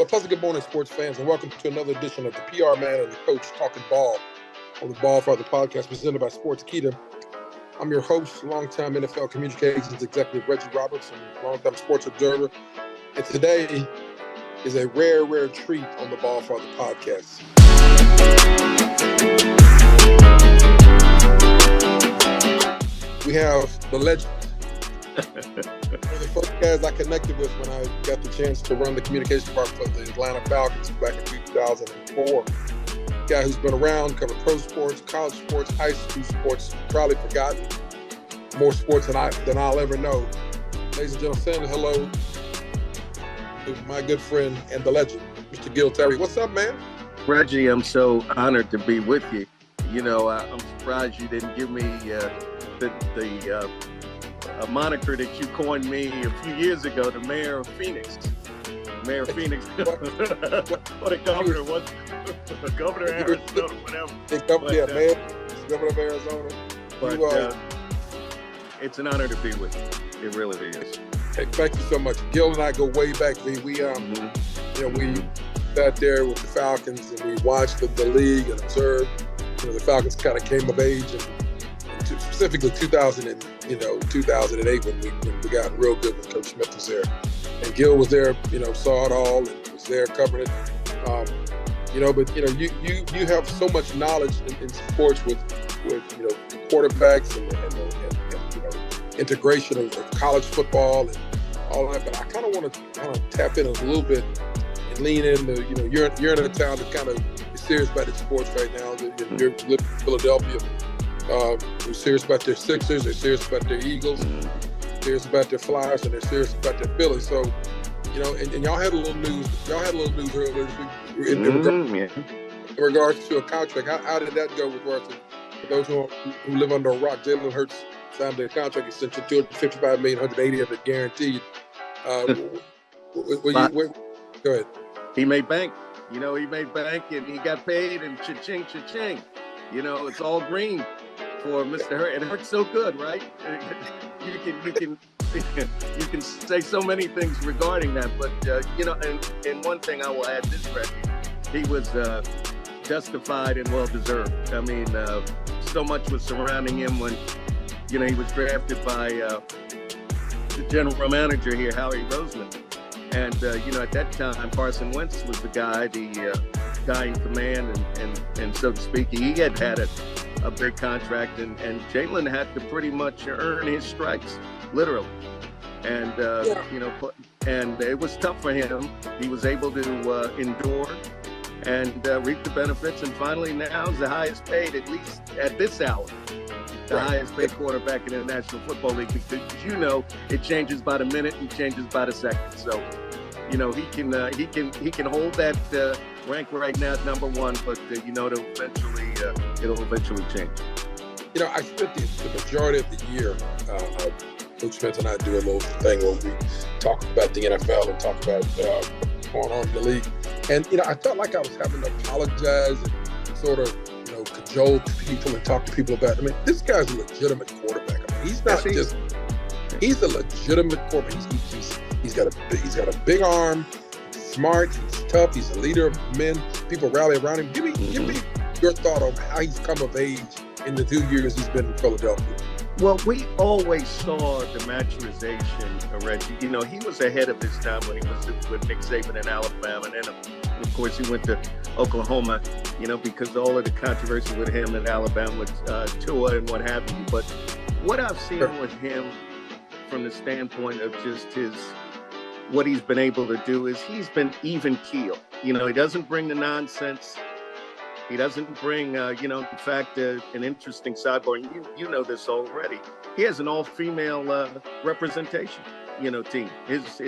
Well, a pleasant good morning, sports fans, and welcome to another edition of the PR Man and the Coach Talking Ball on the Ballfather podcast presented by Sports Keto. I'm your host, longtime NFL communications executive Reggie Roberts, and longtime sports observer. And today is a rare treat on the Ballfather podcast. We have the legend. One of the first guys I connected with when I got the chance to run the communications department for the Atlanta Falcons back in 2004. Guy who's been around, covered pro sports, college sports, high school sports, probably forgotten more sports than I'll ever know. Ladies and gentlemen, saying hello to my good friend and the legend, Mr. Tyree. What's up, man? Reggie, I'm so honored to be with you. You know, I'm surprised you didn't give me a moniker that you coined me a few years ago, the Mayor of Phoenix. Mayor of Phoenix. Or the governor, the governor of Arizona, whatever. Mayor, governor of Arizona. But it's an honor to be with you. It really is. Hey, thank you so much. Gil and I go way back. We we sat there with the Falcons and we watched the league and observed. The Falcons kind of came of age, and specifically 2008 when we got real good when Coach Smith was there, and Gil was there. Saw it all and was there covering it. But you have so much knowledge in sports with quarterbacks and integration of college football and all that. But I kind of want to tap in a little bit and lean into you're in a town that kind of is serious about its sports right now. You're living in Philadelphia. They're serious about their Sixers. They're serious about their Eagles. They're serious about their Flyers, and they're serious about their Phillies. So, and y'all had a little news. Earlier this week in regards to a contract. How did that go with regards to those who live under a rock? Jalen Hurts signed a contract extension, $255 million, $180 of it guaranteed. Go ahead. He made bank. He made bank, and he got paid, and cha-ching, cha-ching. It's all green for Mr. Hurt. It hurts so good, right? You can say so many things regarding that, but and one thing I will add this, Reggie, he was justified and well deserved. I mean, so much was surrounding him when he was drafted by the general manager here, Howie Roseman, and at that time Carson Wentz was the guy in command, and so to speak, he had a big contract, and Jalen had to pretty much earn his stripes, literally. And and it was tough for him. He was able to endure and reap the benefits, and finally now is the highest paid, at least at this hour, the highest paid quarterback in the National Football League, because it changes by the minute and changes by the second. So he can hold that rank right now at number one, but it'll eventually change. I spent the majority of the year, Coach Smith and I do a little thing where we talk about the NFL and talk about what's going on in the league. And, I felt like I was having to apologize and sort of, cajole people and talk to people about, this guy's a legitimate quarterback. He's not he's a legitimate quarterback. He's got a big arm, he's smart, he's tough, he's a leader of men. People rally around him. Give me your thought on how he's come of age in the 2 years he's been in Philadelphia. Well, we always saw the maturization, Reggie. He was ahead of his time when he was with Nick Saban in Alabama, and then, of course, he went to Oklahoma, because all of the controversy with him in Alabama with Tua and what have you. But what I've seen with him from the standpoint of just what he's been able to do is he's been even keel. He doesn't bring the nonsense. He doesn't bring, in fact, an interesting sidebar. And you know this already. He has an all-female representation, team. His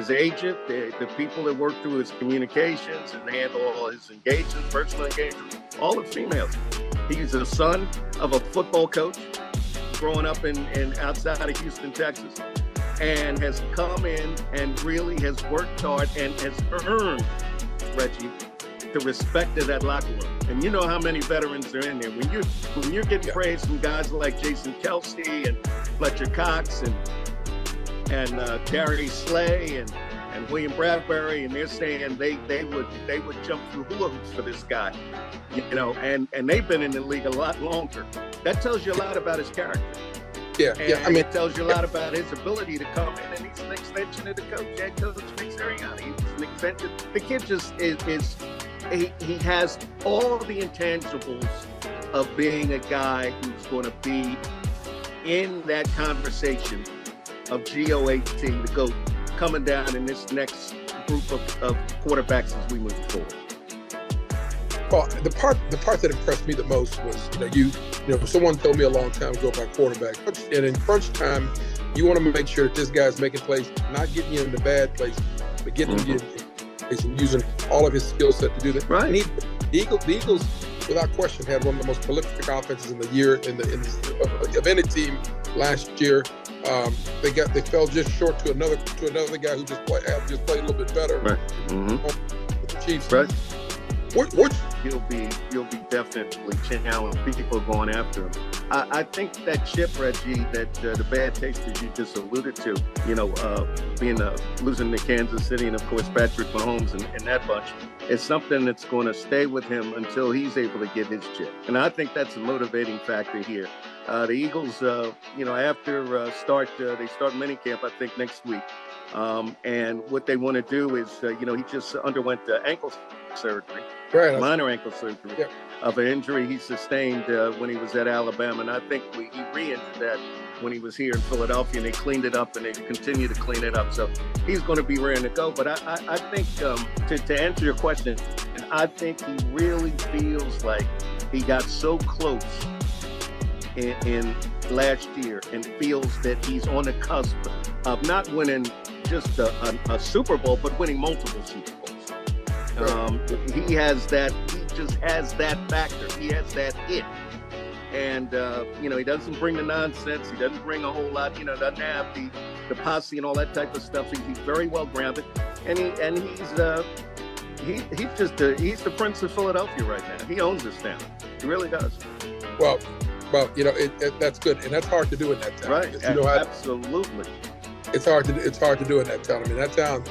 agent, the people that work through his communications and handle all his engagements, personal engagements, all are females. He's the son of a football coach growing up in outside of Houston, Texas, and has come in and really has worked hard and has earned, Reggie, the respect of that locker room. And you know how many veterans are in there. When you're getting praise from guys like Jason Kelsey and Fletcher Cox and Gary Slay and and William Bradbury, and they're saying they would jump through hula hoops for this guy, and they've been in the league a lot longer. That tells you a lot about his character. Yeah, and it tells you a lot about his ability to come in, and he's an extension of the head coach Nick Sirianni. He's an extension. The kid just is he has all the intangibles of being a guy who's going to be in that conversation of GOAT, the GOAT, coming down in this next group of quarterbacks as we move forward. Well, the part that impressed me the most was, someone told me a long time ago about quarterback, and in crunch time, you want to make sure that this guy's making plays, not getting you in the bad place, but getting you in place and using all of his skill set to do that. Right. And the Eagles, without question, had one of the most prolific offenses in the year of any team last year. They fell just short to another guy who just played a little bit better. Right. With the Chiefs. Right. What He'll be definitely challenged. People going after him. I think that chip, Reggie, that the bad taste that you just alluded to, losing to Kansas City, and of course Patrick Mahomes and that bunch, is something that's going to stay with him until he's able to get his chip. And I think that's a motivating factor here. The Eagles, after they start minicamp, I think next week. And what they want to do is, he just underwent ankle surgery, minor ankle surgery of an injury he sustained when he was at Alabama. And I think he re-injured that when he was here in Philadelphia, and they cleaned it up, and they continue to clean it up. So he's going to be ready to go. But I think to answer your question, I think he really feels like he got so close in last year and feels that he's on the cusp of not winning just a Super Bowl, but winning multiple Super Bowls. He has that. He just has that factor. He has that it. And, he doesn't bring the nonsense. He doesn't bring a whole lot, doesn't have the posse and all that type of stuff. He's very well grounded. And he's the Prince of Philadelphia right now. He owns this town. He really does. Well, that's good. And that's hard to do in that town. Right. Absolutely. It's hard to do in that town. I mean, that town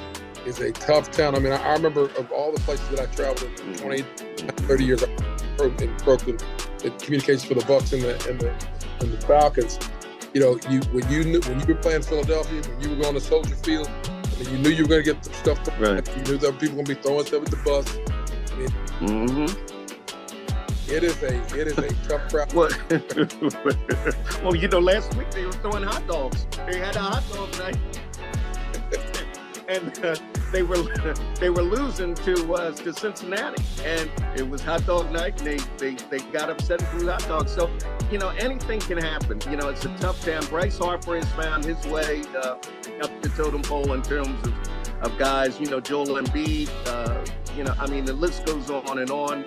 is a tough town. I mean, I remember of all the places that I traveled in 20, 30 years in the communications for the Bucs and the Falcons. When you were playing Philadelphia, when you were going to Soldier Field, I mean, you knew you were going to get stuff. Right. You knew that people were going to be throwing stuff at the bus. I mean, It is a tough crowd. Well, last week they were throwing hot dogs. They had a hot dog night, and they were losing to Cincinnati, and it was hot dog night, and they got upset and threw hot dogs. So anything can happen. It's a tough town. Bryce Harper has found his way up the totem pole in terms of guys. Joel Embiid. The list goes on and on.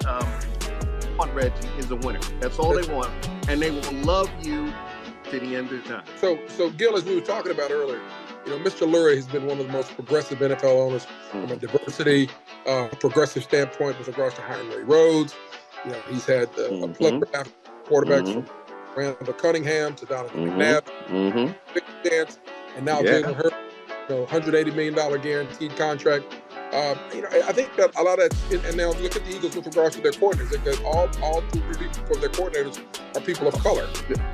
Reggie is a winner. That's all they want, and they will love you to the end of time. So Gil, as we were talking about earlier, Mr. Lurie has been one of the most progressive NFL owners from a diversity, progressive standpoint with regards to hiring Ray Rhodes. He's had a plethora of quarterbacks from Randall Cunningham to Donovan McNabb, Big Chance, and now Jalen Hurts, $180 million guaranteed contract. I think that a lot of that, and now look at the Eagles with regards to their coordinators, because all three of their coordinators are people of color.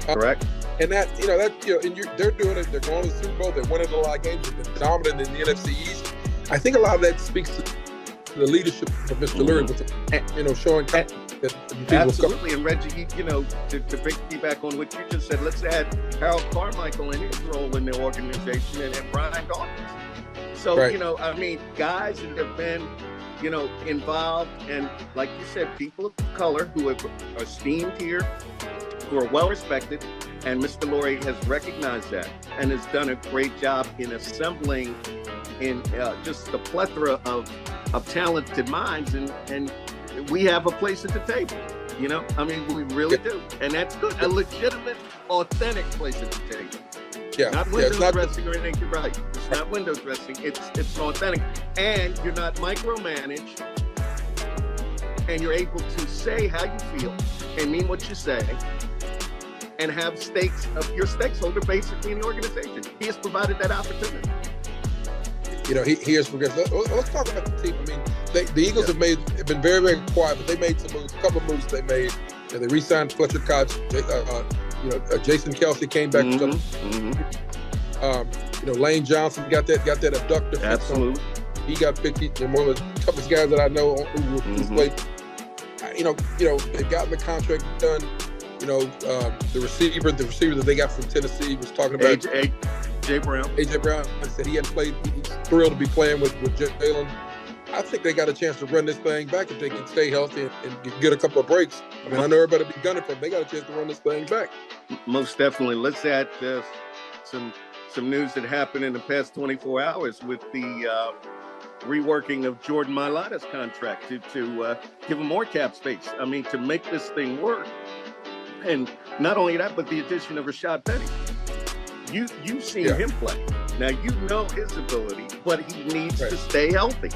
Correct. And they're doing it. They're going to the Super Bowl. They're winning a lot of games. They've been dominant in the NFC East. I think a lot of that speaks to the leadership of Mr. Lurie, with showing that people absolutely. And Reggie, to piggyback on what you just said, let's add Harold Carmichael and his role in the organization, and Brian Dawkins. So, guys that have been, involved, and like you said, people of color who are esteemed here, who are well respected, and Mr. Lurie has recognized that and has done a great job in assembling in just the plethora of talented minds, and we have a place at the table. We really do, and that's good. A legitimate, authentic place at the table. Not window dressing or anything. Right. It's not window dressing. It's authentic. And you're not micromanaged. And you're able to say how you feel and mean what you say. And have your stakeholder basically in the organization. He has provided that opportunity. He has progressed. Let's talk about the team. I mean, the Eagles have been very, very quiet, but they made some moves. A couple of moves they made. They re-signed Fletcher Cox. Jason Kelsey came back. Lane Johnson got that abductor. Absolutely. He got picked. One of the toughest guys that I know who's played. They've gotten the contract done. The receiver that they got from Tennessee was talking about AJ Brown. AJ Brown said he hadn't played. He's thrilled to be playing with Jalen. I think they got a chance to run this thing back if they can stay healthy and get a couple of breaks. I mean, I know everybody will be gunning for them. They got a chance to run this thing back. Most definitely. Let's add some news that happened in the past 24 hours with the reworking of Jordan Mailata's contract to give him more cap space. I mean, to make this thing work. And not only that, but the addition of Rashad Penny. You've seen him play. Now you know his ability, but he needs to stay healthy.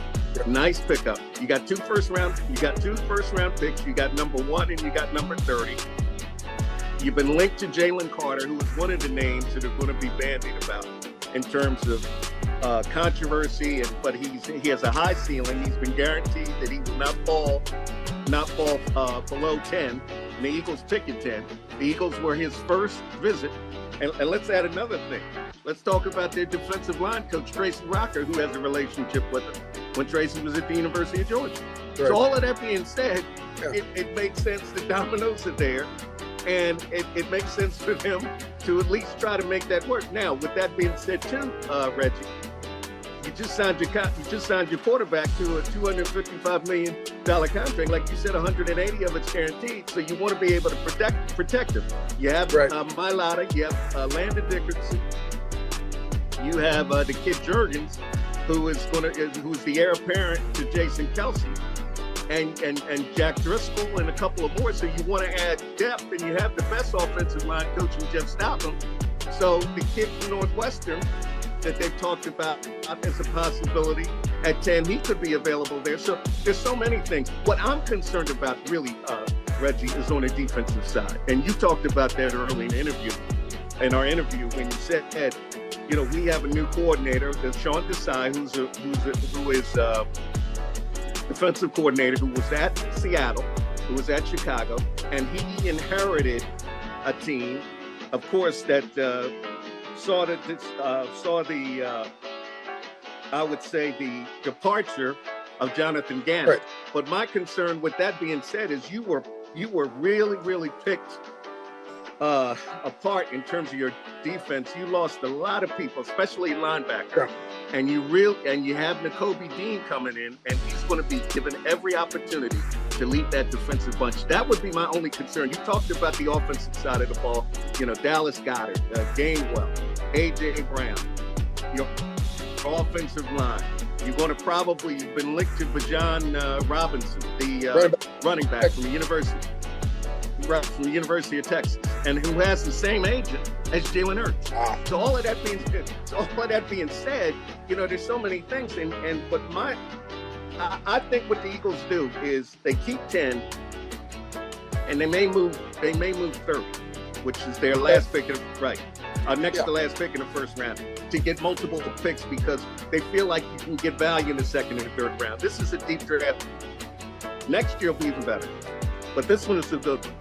Nice pickup. You got two first round picks. You got number 1 and you got number 30. You've been linked to Jalen Carter, who is one of the names that are going to be bandied about in terms of controversy, but he has a high ceiling. He's been guaranteed that he will not fall below 10. And the Eagles pick at 10. The Eagles were his first visit. And let's add another thing. Let's talk about their defensive line coach, Tracy Rocker, who has a relationship with him when Tracy was at the University of Georgia. Right. So all of that being said, it makes sense the dominoes are there. And it makes sense for them to at least try to make that work. Now, with that being said, too, Reggie, you just signed your quarterback to a $255 million contract. Like you said, 180 of it's guaranteed. So you want to be able to protect him. You have Mailata, you have Landon Dickerson, you have the kid Jurgens, who's the heir apparent to Jason Kelsey. And Jack Driscoll and a couple of more. So you want to add depth, and you have the best offensive line coach in Jeff Stoutland. So the kid from Northwestern that they've talked about as a possibility at 10, he could be available there. So there's so many things. What I'm concerned about really, Reggie, is on the defensive side. And you talked about that early in our interview when you said, we have a new coordinator, Sean Desai, who is defensive coordinator, who was at Seattle, who was at Chicago, and he inherited a team, of course, that saw the I would say the departure of Jonathan Gannon. Right. But my concern with that being said is you were really, really picked apart in terms of your defense. You lost a lot of people, especially linebacker. Yeah. And you have Nakobe Dean coming in, and he's going to be given every opportunity to lead that defensive bunch. That would be my only concern. You talked about the offensive side of the ball. Dallas Goedert, Gainwell, AJ Brown, your offensive line. You've been linked to Bijan Robinson, the running back from the University of Texas, and who has the same agent as Jalen Hurts. So all of that being said, there's so many things, I think what the Eagles do is they keep 10, and they may move 30, which is their last pick next to last pick in the first round, to get multiple picks because they feel like you can get value in the second and third round. This is a deep draft. Next year will be even better, but this one is a good one.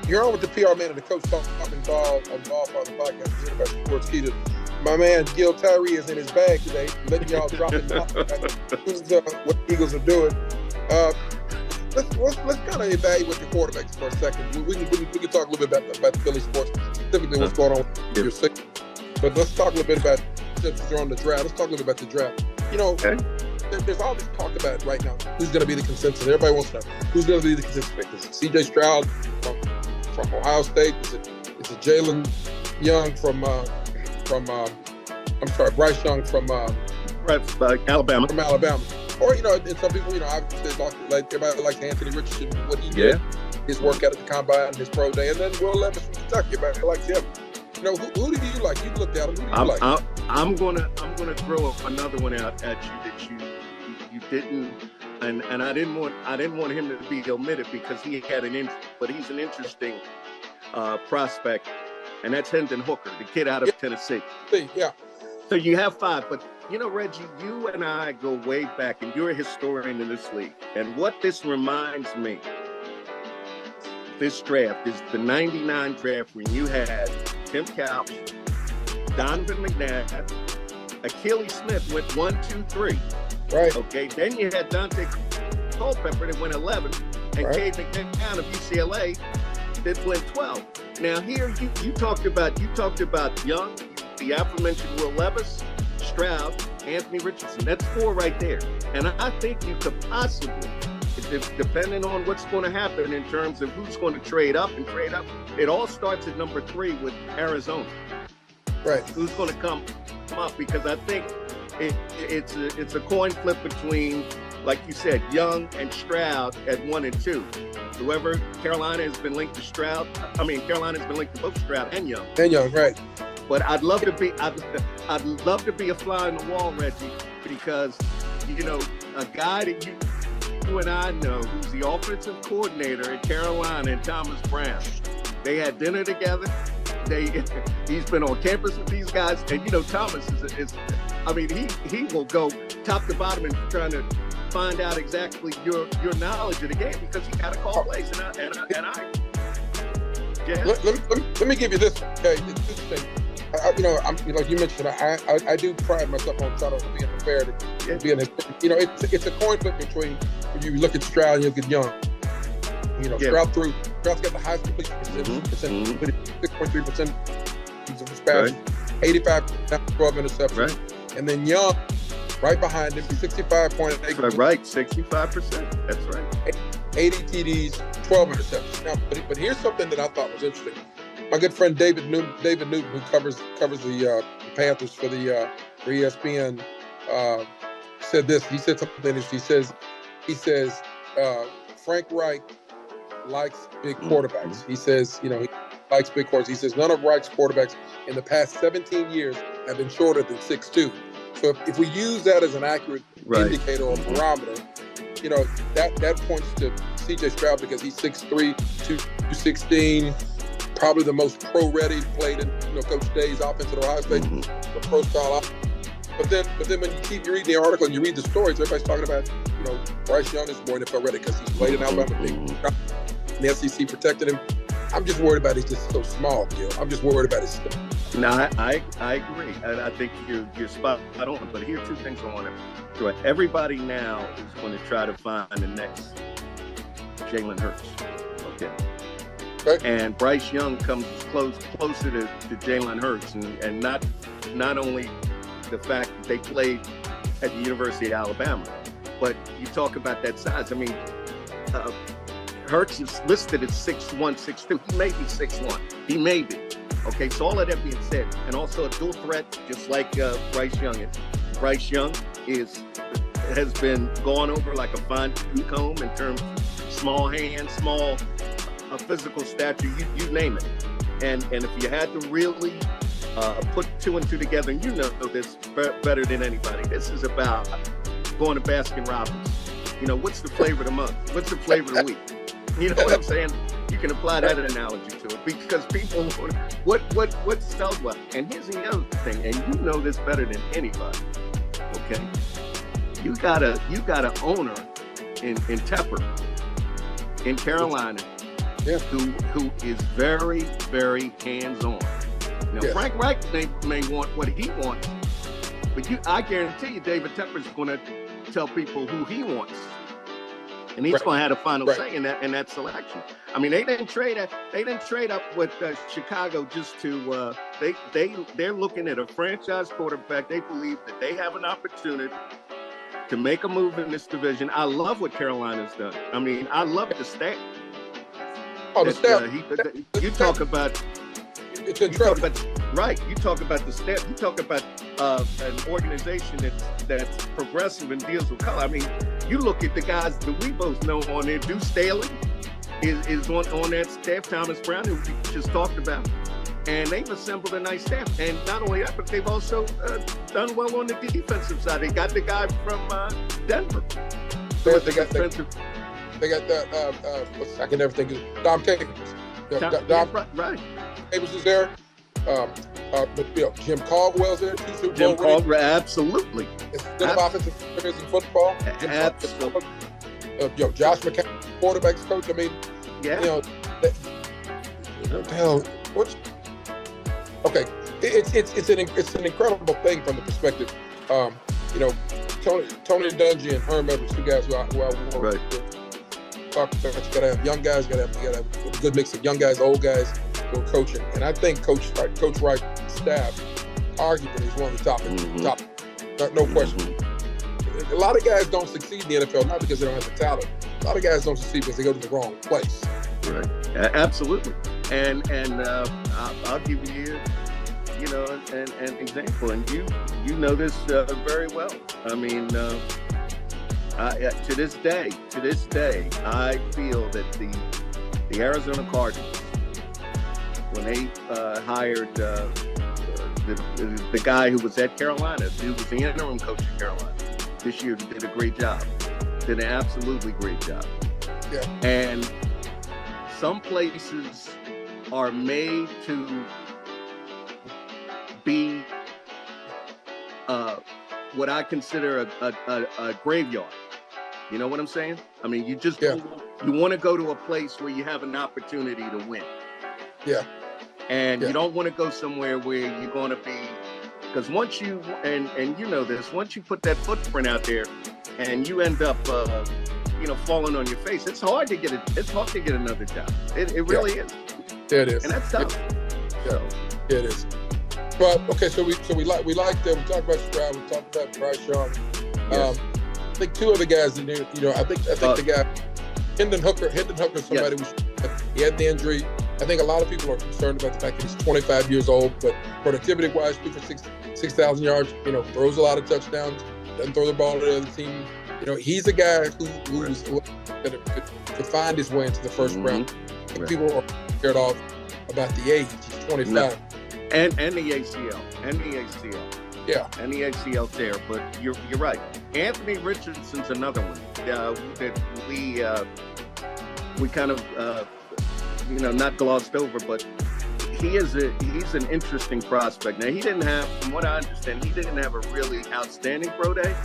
You're on with the PR man and the coach talking ball on Ballfather podcast about sports key. My man Gil Tyree is in his bag today, letting y'all drop him off. What the Eagles are doing. Let's kind of evaluate the quarterbacks for a second. We can talk a little bit about the Philly sports, specifically what's going on with your six. But let's talk a little bit about, since you're on the draft, let's talk a little bit about the draft. There's all this talk about right now who's going to be the consensus. Everybody wants to know who's going to be the consensus pick. Is it C.J. Stroud from Ohio State? Is it Jalen Young from Bryce Young from Alabama. From Alabama. Or, and some people, obviously like everybody likes Anthony Richardson, what he did, his workout at the combine, his pro day, and then Will Levis from Kentucky, everybody likes him. Who do you like? You looked at him. Who do you like? I'm gonna throw another one out at you that you didn't, and I didn't want him to be omitted because he had but he's an interesting prospect, and that's Hendon Hooker, the kid out of Tennessee. Yeah. So you have 5, but Reggie, you and I go way back, and you're a historian in this league. And what this reminds me, this draft is the '99 draft when you had Tim Couch, Donovan McNabb, Achilles Smith went 1, 2, 3. Right. Okay. Then you had Dante Culpepper that went 11, and Right. Cade McNown of UCLA that went 12. Now here you talked about Young, the aforementioned Will Levis, Stroud, Anthony Richardson. That's 4 right there. And I think you could possibly, depending on what's going to happen in terms of who's going to trade up, it all starts at number 3 with Arizona. Right. Who's going to come up? Because I think it's a coin flip between, like you said, Young and Stroud at 1 and 2. Whoever, Carolina has been linked to both Stroud and Young. And Young, right. But I'd love to be a fly on the wall, Reggie, because a guy that you and I know who's the offensive coordinator at Carolina and Thomas Brown. They had dinner together. He's been on campus with these guys, and Thomas he will go top to bottom and trying to find out exactly your knowledge of the game because he got to call plays and I. Yeah. Let me give you this. Okay, it's interesting. I'm like you mentioned. I do pride myself on trying to be fair to being. It's a coin flip between when you look at Stroud and you look at Young. Stroud's got the highest completion percentage, 6.3% of his passes, 85%, 12 interceptions, right. And then Young, right behind him, 65.8%. Right, 65%. That's right. 80 TDs, 12 interceptions. Now, but here's something that I thought was interesting. My good friend David Newton, who covers the Panthers for ESPN, said this. He said something interesting. He says Frank Reich likes big quarterbacks. He says, he likes big quarterbacks. He says none of Reich's quarterbacks in the past 17 years have been shorter than 6'2". So if we use that as an accurate indicator or barometer, that points to C.J. Stroud because he's 6'3", 216, probably the most pro-ready, played in Coach Day's offense at Ohio State, the pro-style offense. But then when you keep reading the article and you read the stories, everybody's talking about, Bryce Young is more NFL ready because he's played in Alabama. The SEC protected him. I'm just worried about he's just so small, Gil. I'm just worried about his stuff. No, I agree. I think you're spot on. But here are 2 things I want to do. Everybody now is going to try to find the next Jalen Hurts. Okay. Right. And Bryce Young comes closer to Jalen Hurts, and not only the fact that they played at the University of Alabama, but you talk about that size. I mean, Hurts is listed as 6'1", 6'2". He may be 6'1". He may be. Okay, so all of that being said, and also a dual threat, just like Bryce Young is. Bryce Young has been gone over like a fine-tooth comb in terms of small hands, small physical stature, you name it. And if you had to really put 2 and 2 together, and this better than anybody, this is about going to Baskin Robbins. What's the flavor of the month? What's the flavor of the week? You know what I'm saying? You can apply that analogy to it because people, what sells well? And here's the other thing, and you know this better than anybody. Okay, you got a owner in Tepper, in Carolina, who is very, very hands-on. Now Frank Reich may want what he wants, but I guarantee you, David Tepper's going to tell people who he wants. And he's going to have a final say in that selection. I mean, they didn't trade up with Chicago just to. They're looking at a franchise quarterback. They believe that they have an opportunity to make a move in this division. I love what Carolina's done. I mean, I love the staff. Oh, the staff. You talk about. It's incredible. You talk about the staff. You talk about an organization that's progressive and deals with color. I mean, you look at the guys that we both know on there. Deuce Staley is on that staff. Thomas Brown, who we just talked about. And they've assembled a nice staff. And not only that, but they've also done well on the defensive side. They got the guy from Denver. They got the I can never think of Dom Capers. Dom Capers is there. But Jim Caldwell's there, 2 Super Bowl Jim rings. Caldwell, absolutely. Instead of offensive players in football. Absolutely. Josh McCown, quarterbacks coach. I mean, Yeah. What the hell? Okay, it's an incredible thing from the perspective. Tony Dungy and Herm Edwards, 2 guys who I work with. Talk about you gotta have young guys, you gotta have a good mix of young guys, old guys who are coaching. And I think Coach Wright's staff arguably is one of the top, no question. A lot of guys don't succeed in the NFL not because they don't have the talent. A lot of guys don't succeed because they go to the wrong place. Right. Absolutely. And I'll give you, an example. And you know this very well. I mean, to this day, I feel that the Arizona Cardinals, when they hired the guy who was at Carolina, who was the interim coach at Carolina this year, did a great job. Did an absolutely great job. Yeah. And some places are made to be what I consider a graveyard. You know what I'm saying? I mean, you want to go to a place where you have an opportunity to win. Yeah. And you don't want to go somewhere where you're going to be, because once you, and you know this, once you put that footprint out there and you end up, falling on your face, it's hard to get another job. It really is. Yeah, it is. And that's tough. Yeah, it is. But okay, so we like them. We talked about Stroud. We talked about Bryce Young. Yes. I think 2 other guys in there. I think the guy Hendon Hooker, somebody he had the injury. I think a lot of people are concerned about the fact that he's 25 years old, but productivity-wise, threw for 6,000 yards. Throws a lot of touchdowns. Doesn't throw the ball to the other team. He's a guy who could find his way into the first round. Right. People are scared off about the age. He's 25. No. And the ACL. Yeah. And the ACL tear. But you're right. Anthony Richardson's another one that we kind of not glossed over, but he's an interesting prospect. Now, from what I understand, he didn't have a really outstanding pro day,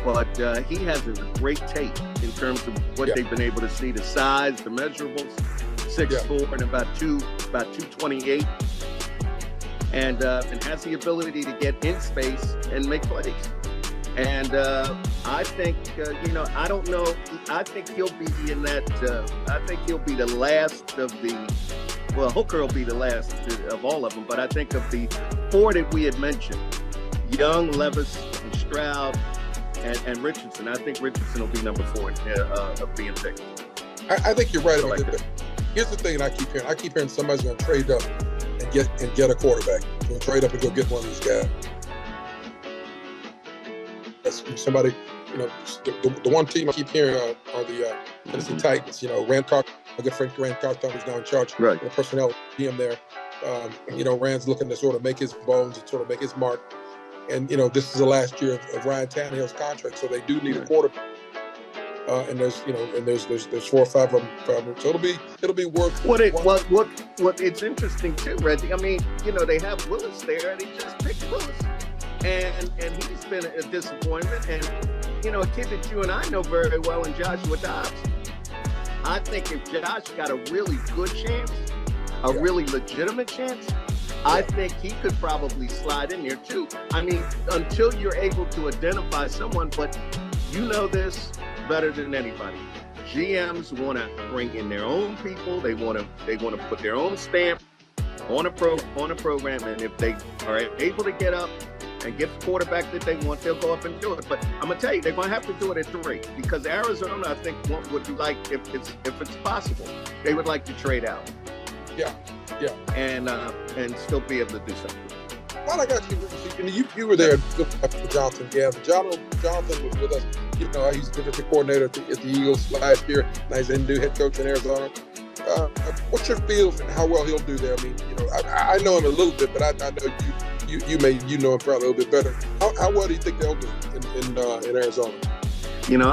but he has a great tape in terms of what they've been able to see, the size, the measurables, 6'4" and about 228, and has the ability to get in space and make plays. And I think, I don't know. I think he'll be in that. I think he'll be the last of the. Well, Hooker will be the last of all of them. But I think of the 4 that we had mentioned: Young, Levis, and Stroud, and Richardson. I think Richardson will be number 4 of being picked. I think you're right about that. Here's the thing that I keep hearing. I keep hearing somebody's going to trade up and get a quarterback. Going to trade up and go get one of these guys. Somebody, the one team I keep hearing are the Tennessee Titans. Rand Carthon, my good friend Rand Carthon, who's now in charge of the personnel GM there. Rand's looking to sort of make his bones and sort of make his mark. And this is the last year of Ryan Tannehill's contract, so they do need a quarterback. And there's 4 or 5 of them. So it'll be worth. What it's interesting too, Reggie. I mean, they have Willis there, and he just picked Willis. And he's been a disappointment. And, a kid that you and I know very well in Joshua Dobbs. I think if Josh got a really good chance, a really legitimate chance, I think he could probably slide in there too. I mean, until you're able to identify someone, but you know this better than anybody. GMs want to bring in their own people. They want to put their own stamp on a program, and if they are able to get up and get the quarterback that they want, they'll go up and do it. But I'm gonna tell you, they're gonna have to do it at 3 because Arizona, I think, would like, if it's possible, they would like to trade out. Yeah. And still be able to do something. Well, I got you were there for Jonathan Gavin. Jonathan was with us. He's defensive coordinator at the Eagles last year. Now he's the new head coach in Arizona. What's your feels and how well he'll do there? I mean, I know him a little bit, but I know you know him probably a little bit better. How well do you think they'll do in Arizona?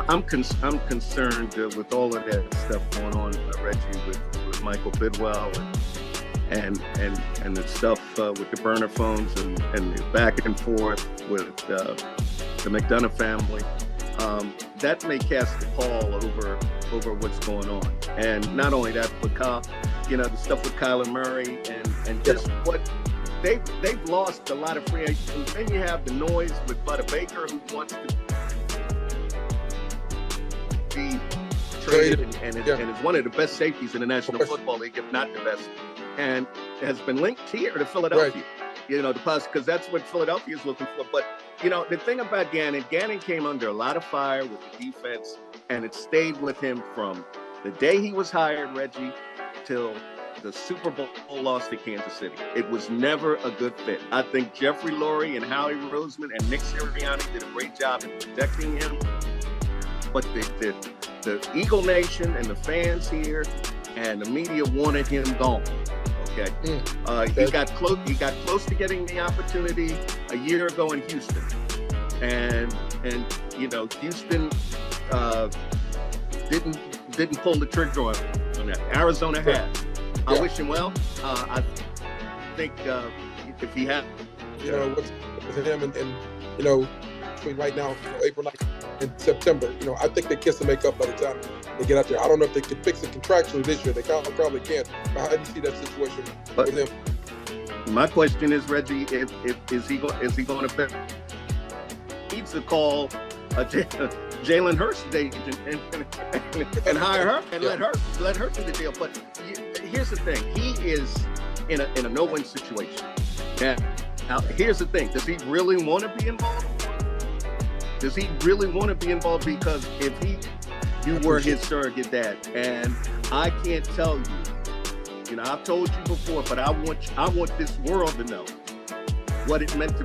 I'm concerned with all of that stuff going on, Reggie, with Michael Bidwell and the stuff with the burner phones and the back and forth with the McDonough family, that may cast a pall over what's going on. And not only that, but the stuff with Kyler Murray and just what they've lost a lot of free agents. And then you have the noise with Butter Baker, who wants to be traded and is one of the best safeties in the National Football League, if not the best, and has been linked here to Philadelphia. Because that's what Philadelphia is looking for. But the thing about Gannon came under a lot of fire with the defense, and it stayed with him from the day he was hired, Reggie, till the Super Bowl loss to Kansas City. It was never a good fit. I think Jeffrey Lurie and Howie Roseman and Nick Sirianni did a great job in protecting him. But the Eagle Nation and the fans here and the media wanted him gone. Okay. He got close to getting the opportunity a year ago in Houston. And Houston didn't pull the trigger on that. Arizona has. I wish him well. I think if he had, with him and between right now, April 9th and September, I think they kiss and make up by the time they get out there. I don't know if they can fix it contractually this year. They probably can't. But how do you see that situation with him? My question is, Reggie, is he going to needs to call Jalen Hurst's agent and hire her and let her do the deal. But here's the thing: he is in a no-win situation. Now, here's the thing: does he really want to be involved? Does he really want to be involved? Because if you were his surrogate dad, and I can't tell you, I've told you before, but I want this world to know what it meant to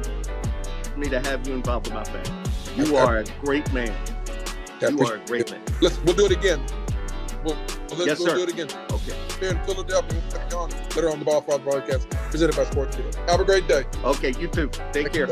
me to have you involved with my family. You are a great man. You are a great man. We'll do it again. We'll do it again. Okay. Here in Philadelphia, later on the Ballfather broadcast presented by Sports Video. Have a great day. Okay, you too. Take care.